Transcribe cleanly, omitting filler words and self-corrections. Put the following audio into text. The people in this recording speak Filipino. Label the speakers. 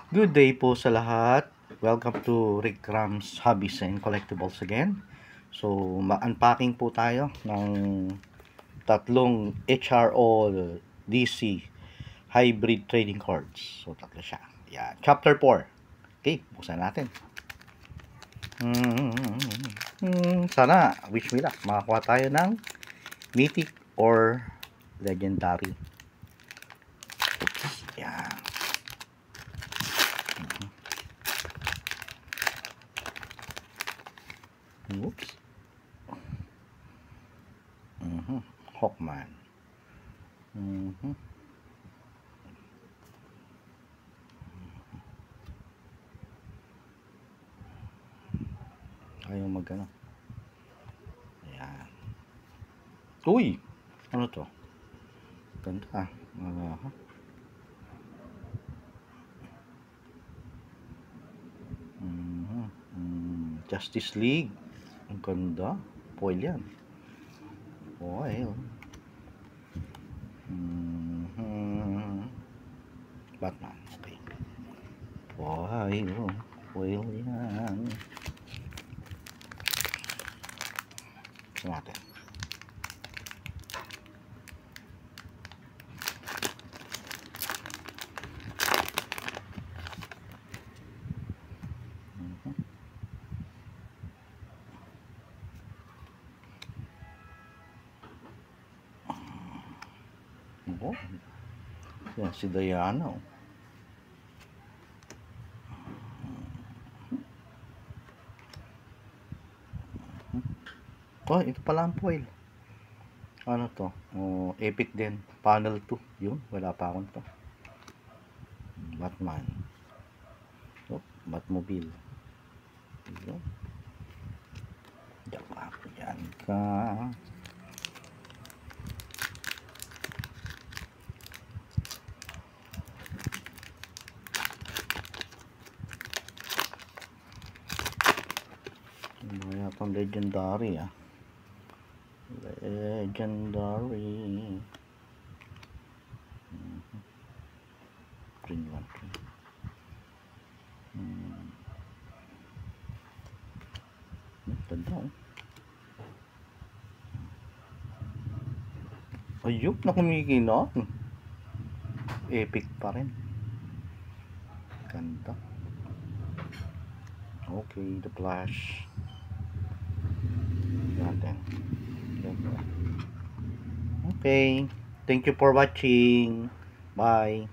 Speaker 1: Good day po sa lahat. Welcome to Rick Ram's Hobbies and Collectibles again. So, ma-unpacking po tayo ng tatlong HRO DC hybrid trading cards. So, tatlo siya. Yan. Chapter 4. Okay, buksan natin. Sana, wish me luck. Makakuha tayo ng mythic or legendary. Oops. Yan. Oops. Hawkman. Ayaw magano. Ayan. Uy! Ano to? Ganda. Justice League. Ang ganda. Foil yan. Foil. Batman. Okay. Foil. Foil yan. Gusto natin. Oh. Yan, si Diana. Oh, ito pala ang foil. Ano to? Oh, epic din. Panel 2. Yun, wala pa akong to. Batman. Oh, Batmobile. Yun. Yan ka. Wala pang legendary ah. Legendary. Green one. Ganda oh. Ayup na kumikinot. Epic pa rin. Ganda. Okay, the Flash. Natin. Okay. Thank you for watching. Bye.